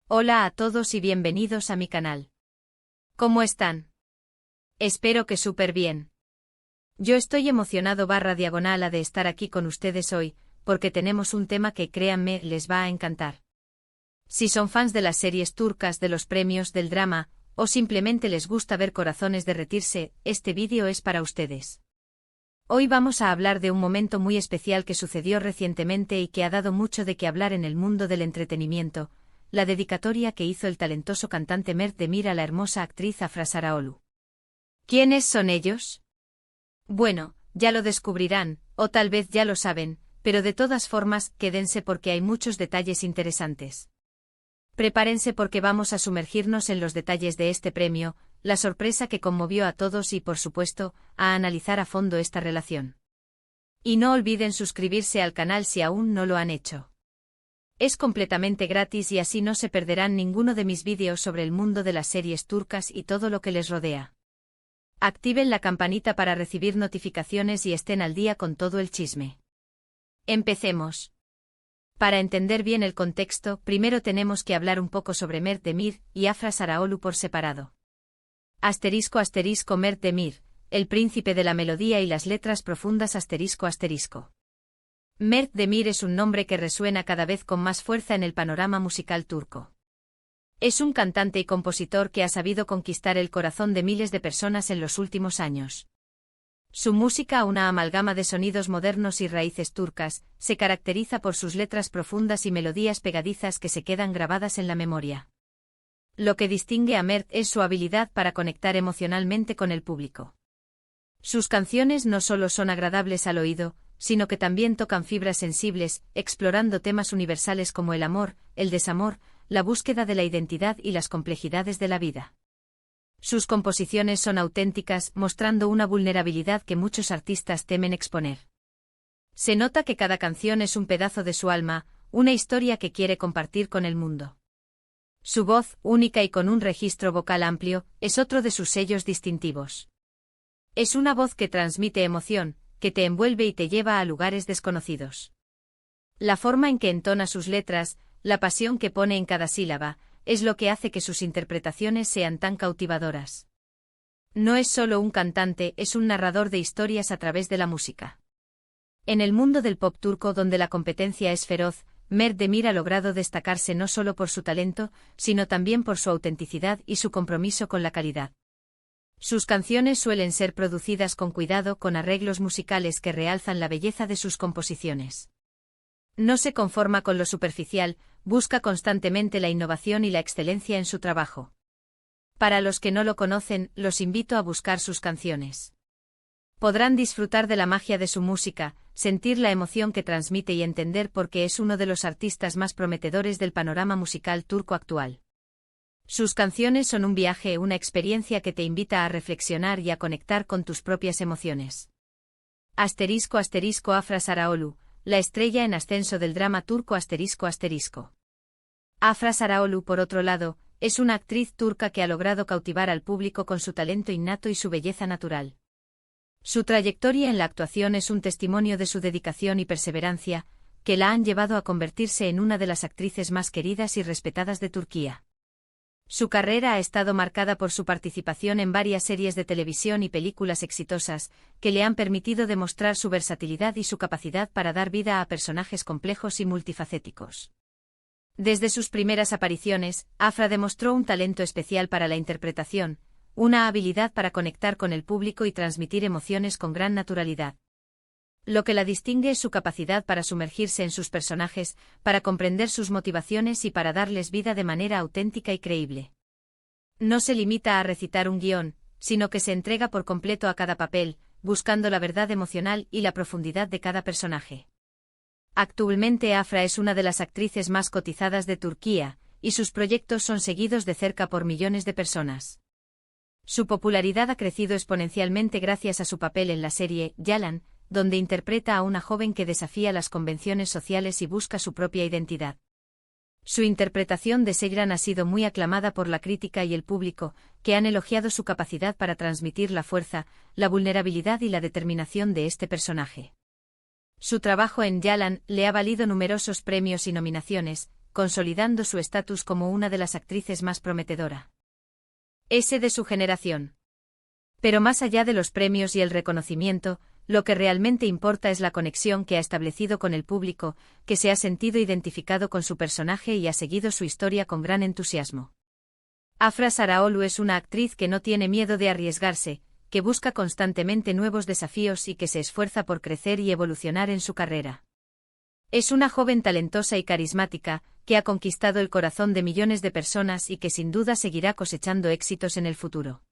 Hola a todos y bienvenidos a mi canal. ¿Cómo están? Espero que súper bien. Yo estoy emocionado /diagonal de estar aquí con ustedes hoy, porque tenemos un tema que créanme les va a encantar. Si son fans de las series turcas, de los premios, del drama, o simplemente les gusta ver corazones derretirse, este vídeo es para ustedes. Hoy vamos a hablar de un momento muy especial que sucedió recientemente y que ha dado mucho de qué hablar en el mundo del entretenimiento, la dedicatoria que hizo el talentoso cantante Mert Demir a la hermosa actriz Afra Sarıoğlu. ¿Quiénes son ellos? Bueno, ya lo descubrirán, o tal vez ya lo saben, pero de todas formas, quédense porque hay muchos detalles interesantes. Prepárense porque vamos a sumergirnos en los detalles de este premio, la sorpresa que conmovió a todos y, por supuesto, a analizar a fondo esta relación. Y no olviden suscribirse al canal si aún no lo han hecho. Es completamente gratis y así no se perderán ninguno de mis vídeos sobre el mundo de las series turcas y todo lo que les rodea. Activen la campanita para recibir notificaciones y estén al día con todo el chisme. Empecemos. Para entender bien el contexto, primero tenemos que hablar un poco sobre Mert Demir y Afra Sarıoğlu por separado. *** Mert Demir, el príncipe de la melodía y las letras profundas ***. Mert Demir es un nombre que resuena cada vez con más fuerza en el panorama musical turco. Es un cantante y compositor que ha sabido conquistar el corazón de miles de personas en los últimos años. Su música, una amalgama de sonidos modernos y raíces turcas, se caracteriza por sus letras profundas y melodías pegadizas que se quedan grabadas en la memoria. Lo que distingue a Mert es su habilidad para conectar emocionalmente con el público. Sus canciones no solo son agradables al oído, sino que también tocan fibras sensibles, explorando temas universales como el amor, el desamor, la búsqueda de la identidad y las complejidades de la vida. Sus composiciones son auténticas, mostrando una vulnerabilidad que muchos artistas temen exponer. Se nota que cada canción es un pedazo de su alma, una historia que quiere compartir con el mundo. Su voz, única y con un registro vocal amplio, es otro de sus sellos distintivos. Es una voz que transmite emoción, que te envuelve y te lleva a lugares desconocidos. La forma en que entona sus letras, la pasión que pone en cada sílaba, es lo que hace que sus interpretaciones sean tan cautivadoras. No es solo un cantante, es un narrador de historias a través de la música. En el mundo del pop turco donde la competencia es feroz, Mert Demir ha logrado destacarse no solo por su talento, sino también por su autenticidad y su compromiso con la calidad. Sus canciones suelen ser producidas con cuidado, con arreglos musicales que realzan la belleza de sus composiciones. No se conforma con lo superficial, busca constantemente la innovación y la excelencia en su trabajo. Para los que no lo conocen, los invito a buscar sus canciones. Podrán disfrutar de la magia de su música, sentir la emoción que transmite y entender por qué es uno de los artistas más prometedores del panorama musical turco actual. Sus canciones son un viaje, una experiencia que te invita a reflexionar y a conectar con tus propias emociones. *** Afra Sarıoğlu, la estrella en ascenso del drama turco ***. Afra Sarıoğlu, por otro lado, es una actriz turca que ha logrado cautivar al público con su talento innato y su belleza natural. Su trayectoria en la actuación es un testimonio de su dedicación y perseverancia, que la han llevado a convertirse en una de las actrices más queridas y respetadas de Turquía. Su carrera ha estado marcada por su participación en varias series de televisión y películas exitosas, que le han permitido demostrar su versatilidad y su capacidad para dar vida a personajes complejos y multifacéticos. Desde sus primeras apariciones, Afra demostró un talento especial para la interpretación, una habilidad para conectar con el público y transmitir emociones con gran naturalidad. Lo que la distingue es su capacidad para sumergirse en sus personajes, para comprender sus motivaciones y para darles vida de manera auténtica y creíble. No se limita a recitar un guión, sino que se entrega por completo a cada papel, buscando la verdad emocional y la profundidad de cada personaje. Actualmente Afra es una de las actrices más cotizadas de Turquía, y sus proyectos son seguidos de cerca por millones de personas. Su popularidad ha crecido exponencialmente gracias a su papel en la serie Yalan, donde interpreta a una joven que desafía las convenciones sociales y busca su propia identidad. Su interpretación de Seyran ha sido muy aclamada por la crítica y el público, que han elogiado su capacidad para transmitir la fuerza, la vulnerabilidad y la determinación de este personaje. Su trabajo en Yalan le ha valido numerosos premios y nominaciones, consolidando su estatus como una de las actrices más prometedora de su generación. Pero más allá de los premios y el reconocimiento, lo que realmente importa es la conexión que ha establecido con el público, que se ha sentido identificado con su personaje y ha seguido su historia con gran entusiasmo. Afra Saraholu es una actriz que no tiene miedo de arriesgarse, que busca constantemente nuevos desafíos y que se esfuerza por crecer y evolucionar en su carrera. Es una joven talentosa y carismática, que ha conquistado el corazón de millones de personas y que sin duda seguirá cosechando éxitos en el futuro.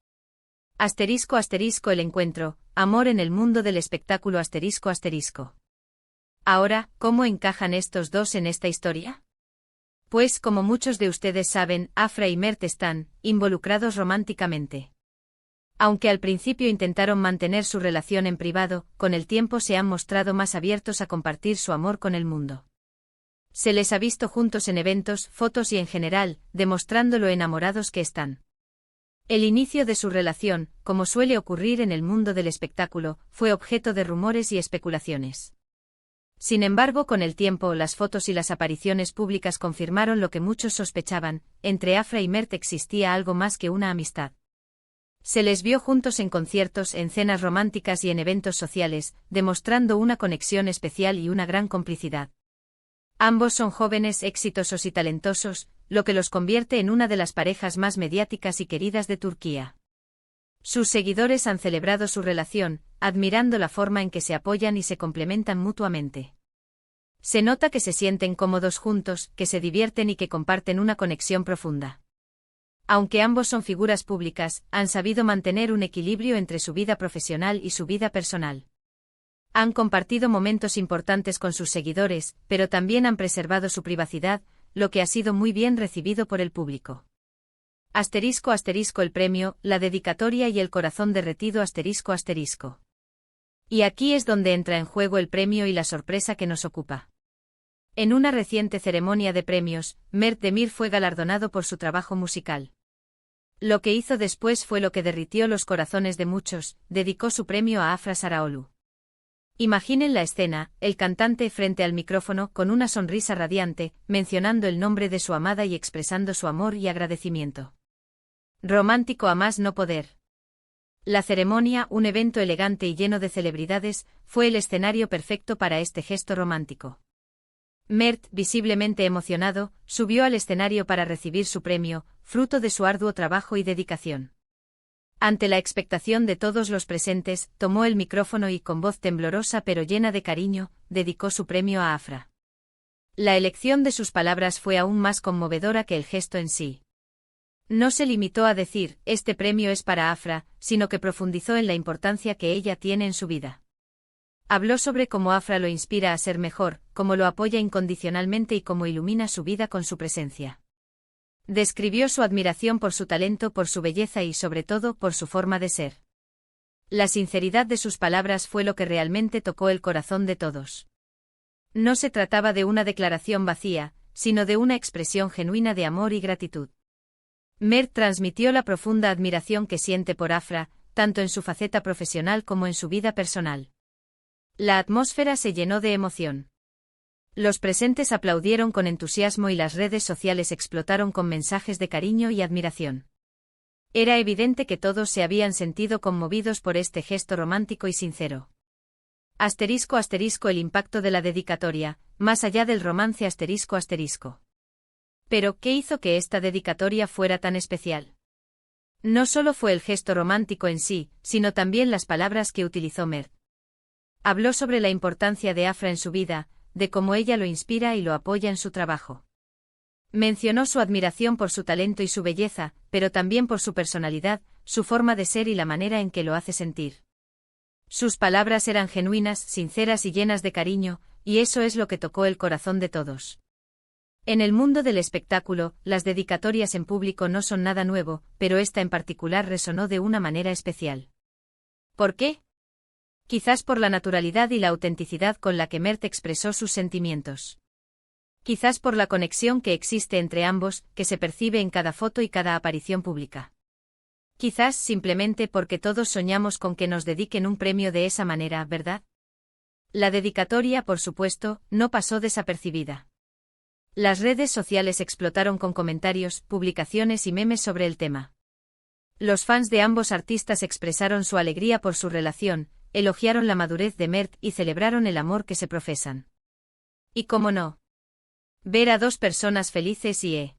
*** El encuentro, amor en el mundo del espectáculo ***. Ahora, ¿cómo encajan estos dos en esta historia? Pues como muchos de ustedes saben, Afra y Mert están involucrados románticamente. Aunque al principio intentaron mantener su relación en privado, con el tiempo se han mostrado más abiertos a compartir su amor con el mundo. Se les ha visto juntos en eventos, fotos y en general, demostrando lo enamorados que están. El inicio de su relación, como suele ocurrir en el mundo del espectáculo, fue objeto de rumores y especulaciones. Sin embargo, con el tiempo, las fotos y las apariciones públicas confirmaron lo que muchos sospechaban: entre Afra y Mert existía algo más que una amistad. Se les vio juntos en conciertos, en cenas románticas y en eventos sociales, demostrando una conexión especial y una gran complicidad. Ambos son jóvenes, exitosos y talentosos, lo que los convierte en una de las parejas más mediáticas y queridas de Turquía. Sus seguidores han celebrado su relación, admirando la forma en que se apoyan y se complementan mutuamente. Se nota que se sienten cómodos juntos, que se divierten y que comparten una conexión profunda. Aunque ambos son figuras públicas, han sabido mantener un equilibrio entre su vida profesional y su vida personal. Han compartido momentos importantes con sus seguidores, pero también han preservado su privacidad, lo que ha sido muy bien recibido por el público. *** El premio, la dedicatoria y el corazón derretido ***. Y aquí es donde entra en juego el premio y la sorpresa que nos ocupa. En una reciente ceremonia de premios, Mert Demir fue galardonado por su trabajo musical. Lo que hizo después fue lo que derritió los corazones de muchos: dedicó su premio a Afra Saraholu. Imaginen la escena: el cantante frente al micrófono con una sonrisa radiante, mencionando el nombre de su amada y expresando su amor y agradecimiento. Romántico a más no poder. La ceremonia, un evento elegante y lleno de celebridades, fue el escenario perfecto para este gesto romántico. Mert, visiblemente emocionado, subió al escenario para recibir su premio, fruto de su arduo trabajo y dedicación. Ante la expectación de todos los presentes, tomó el micrófono y, con voz temblorosa pero llena de cariño, dedicó su premio a Afra. La elección de sus palabras fue aún más conmovedora que el gesto en sí. No se limitó a decir: este premio es para Afra, sino que profundizó en la importancia que ella tiene en su vida. Habló sobre cómo Afra lo inspira a ser mejor, cómo lo apoya incondicionalmente y cómo ilumina su vida con su presencia. Describió su admiración por su talento, por su belleza y, sobre todo, por su forma de ser. La sinceridad de sus palabras fue lo que realmente tocó el corazón de todos. No se trataba de una declaración vacía, sino de una expresión genuina de amor y gratitud. Mert transmitió la profunda admiración que siente por Afra, tanto en su faceta profesional como en su vida personal. La atmósfera se llenó de emoción. Los presentes aplaudieron con entusiasmo y las redes sociales explotaron con mensajes de cariño y admiración. Era evidente que todos se habían sentido conmovidos por este gesto romántico y sincero. *** El impacto de la dedicatoria, más allá del romance ***. Pero, ¿qué hizo que esta dedicatoria fuera tan especial? No solo fue el gesto romántico en sí, sino también las palabras que utilizó Mert. Habló sobre la importancia de Afra en su vida, de cómo ella lo inspira y lo apoya en su trabajo. Mencionó su admiración por su talento y su belleza, pero también por su personalidad, su forma de ser y la manera en que lo hace sentir. Sus palabras eran genuinas, sinceras y llenas de cariño, y eso es lo que tocó el corazón de todos. En el mundo del espectáculo, las dedicatorias en público no son nada nuevo, pero esta en particular resonó de una manera especial. ¿Por qué? Quizás por la naturalidad y la autenticidad con la que Mert expresó sus sentimientos. Quizás por la conexión que existe entre ambos, que se percibe en cada foto y cada aparición pública. Quizás simplemente porque todos soñamos con que nos dediquen un premio de esa manera, ¿verdad? La dedicatoria, por supuesto, no pasó desapercibida. Las redes sociales explotaron con comentarios, publicaciones y memes sobre el tema. Los fans de ambos artistas expresaron su alegría por su relación, elogiaron la madurez de Mert y celebraron el amor que se profesan. Y cómo no. Ver a dos personas felices y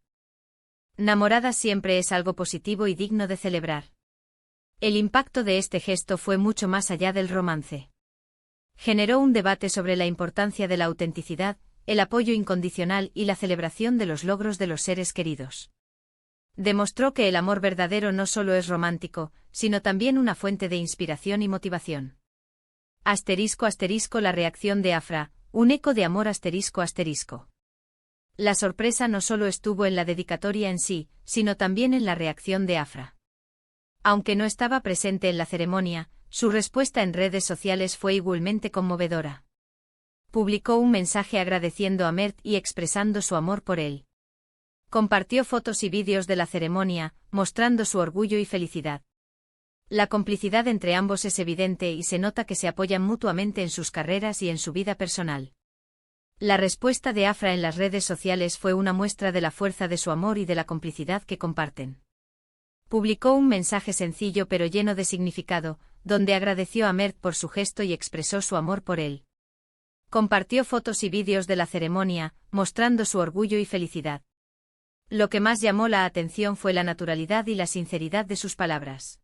enamoradas siempre es algo positivo y digno de celebrar. El impacto de este gesto fue mucho más allá del romance. Generó un debate sobre la importancia de la autenticidad, el apoyo incondicional y la celebración de los logros de los seres queridos. Demostró que el amor verdadero no solo es romántico, sino también una fuente de inspiración y motivación. *** La reacción de Afra, un eco de amor ***. La sorpresa no solo estuvo en la dedicatoria en sí, sino también en la reacción de Afra. Aunque no estaba presente en la ceremonia, su respuesta en redes sociales fue igualmente conmovedora. Publicó un mensaje agradeciendo a Mert y expresando su amor por él. Compartió fotos y vídeos de la ceremonia, mostrando su orgullo y felicidad. La complicidad entre ambos es evidente y se nota que se apoyan mutuamente en sus carreras y en su vida personal. La respuesta de Afra en las redes sociales fue una muestra de la fuerza de su amor y de la complicidad que comparten. Publicó un mensaje sencillo pero lleno de significado, donde agradeció a Mert por su gesto y expresó su amor por él. Compartió fotos y vídeos de la ceremonia, mostrando su orgullo y felicidad. Lo que más llamó la atención fue la naturalidad y la sinceridad de sus palabras.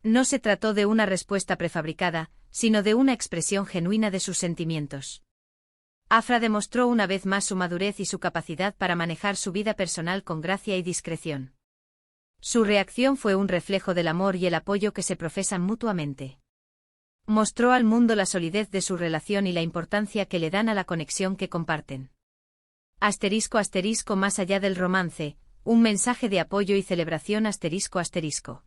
No se trató de una respuesta prefabricada, sino de una expresión genuina de sus sentimientos. Afra demostró una vez más su madurez y su capacidad para manejar su vida personal con gracia y discreción. Su reacción fue un reflejo del amor y el apoyo que se profesan mutuamente. Mostró al mundo la solidez de su relación y la importancia que le dan a la conexión que comparten. *** Más allá del romance, un mensaje de apoyo y celebración ***.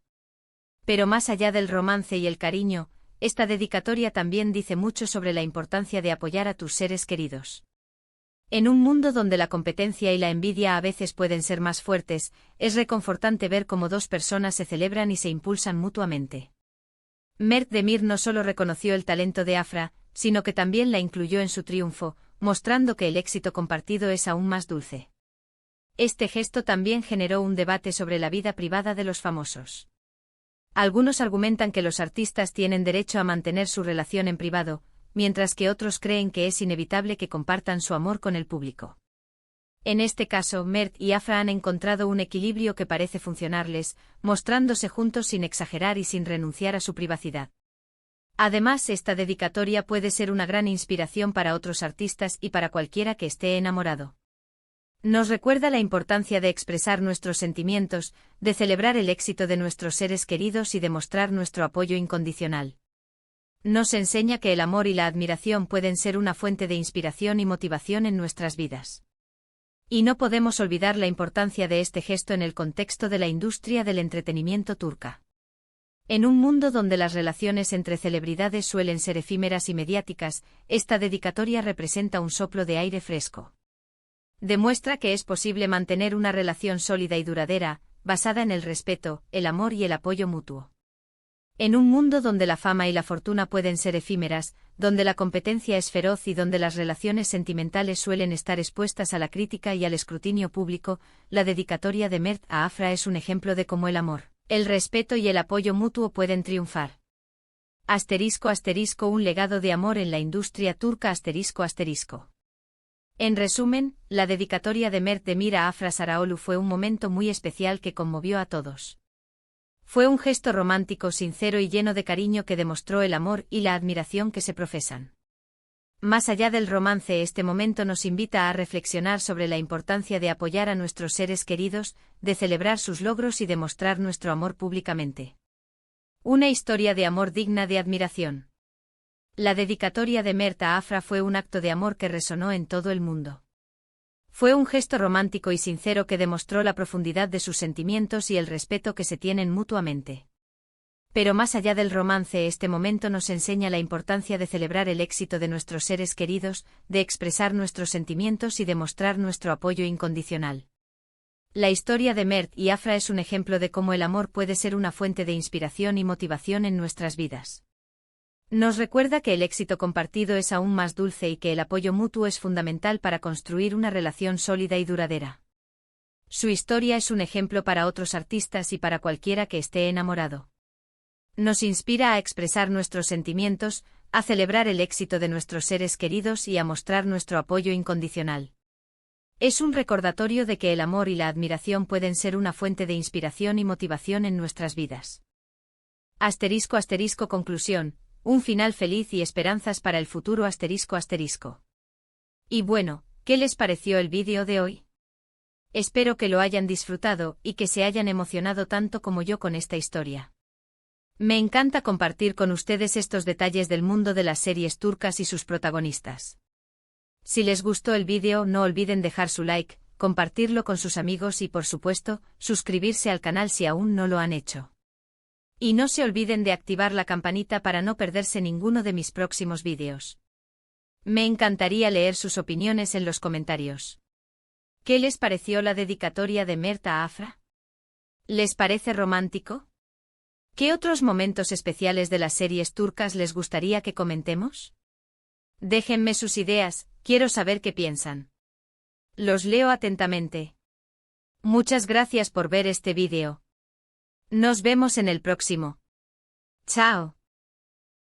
Pero más allá del romance y el cariño, esta dedicatoria también dice mucho sobre la importancia de apoyar a tus seres queridos. En un mundo donde la competencia y la envidia a veces pueden ser más fuertes, es reconfortante ver cómo dos personas se celebran y se impulsan mutuamente. Mert Demir no solo reconoció el talento de Afra, sino que también la incluyó en su triunfo, mostrando que el éxito compartido es aún más dulce. Este gesto también generó un debate sobre la vida privada de los famosos. Algunos argumentan que los artistas tienen derecho a mantener su relación en privado, mientras que otros creen que es inevitable que compartan su amor con el público. En este caso, Mert y Afra han encontrado un equilibrio que parece funcionarles, mostrándose juntos sin exagerar y sin renunciar a su privacidad. Además, esta dedicatoria puede ser una gran inspiración para otros artistas y para cualquiera que esté enamorado. Nos recuerda la importancia de expresar nuestros sentimientos, de celebrar el éxito de nuestros seres queridos y de mostrar nuestro apoyo incondicional. Nos enseña que el amor y la admiración pueden ser una fuente de inspiración y motivación en nuestras vidas. Y no podemos olvidar la importancia de este gesto en el contexto de la industria del entretenimiento turca. En un mundo donde las relaciones entre celebridades suelen ser efímeras y mediáticas, esta dedicatoria representa un soplo de aire fresco. Demuestra que es posible mantener una relación sólida y duradera, basada en el respeto, el amor y el apoyo mutuo. En un mundo donde la fama y la fortuna pueden ser efímeras, donde la competencia es feroz y donde las relaciones sentimentales suelen estar expuestas a la crítica y al escrutinio público, la dedicatoria de Mert a Afra es un ejemplo de cómo el amor, el respeto y el apoyo mutuo pueden triunfar. ***, un legado de amor en la industria turca ***. En resumen, la dedicatoria de Mert Demir a Afra Saraoğlu fue un momento muy especial que conmovió a todos. Fue un gesto romántico, sincero y lleno de cariño que demostró el amor y la admiración que se profesan. Más allá del romance, este momento nos invita a reflexionar sobre la importancia de apoyar a nuestros seres queridos, de celebrar sus logros y de mostrar nuestro amor públicamente. Una historia de amor digna de admiración. La dedicatoria de Mert a Afra fue un acto de amor que resonó en todo el mundo. Fue un gesto romántico y sincero que demostró la profundidad de sus sentimientos y el respeto que se tienen mutuamente. Pero más allá del romance, este momento nos enseña la importancia de celebrar el éxito de nuestros seres queridos, de expresar nuestros sentimientos y de mostrar nuestro apoyo incondicional. La historia de Mert y Afra es un ejemplo de cómo el amor puede ser una fuente de inspiración y motivación en nuestras vidas. Nos recuerda que el éxito compartido es aún más dulce y que el apoyo mutuo es fundamental para construir una relación sólida y duradera. Su historia es un ejemplo para otros artistas y para cualquiera que esté enamorado. Nos inspira a expresar nuestros sentimientos, a celebrar el éxito de nuestros seres queridos y a mostrar nuestro apoyo incondicional. Es un recordatorio de que el amor y la admiración pueden ser una fuente de inspiración y motivación en nuestras vidas. Asterisco asterisco conclusión, un final feliz y esperanzas para el futuro asterisco asterisco. Y bueno, ¿qué les pareció el vídeo de hoy? Espero que lo hayan disfrutado y que se hayan emocionado tanto como yo con esta historia. Me encanta compartir con ustedes estos detalles del mundo de las series turcas y sus protagonistas. Si les gustó el vídeo, no olviden dejar su like, compartirlo con sus amigos y, por supuesto, suscribirse al canal si aún no lo han hecho. Y no se olviden de activar la campanita para no perderse ninguno de mis próximos vídeos. Me encantaría leer sus opiniones en los comentarios. ¿Qué les pareció la dedicatoria de Mert a Afra? ¿Les parece romántico? ¿Qué otros momentos especiales de las series turcas les gustaría que comentemos? Déjenme sus ideas, quiero saber qué piensan. Los leo atentamente. Muchas gracias por ver este vídeo. Nos vemos en el próximo. Chao.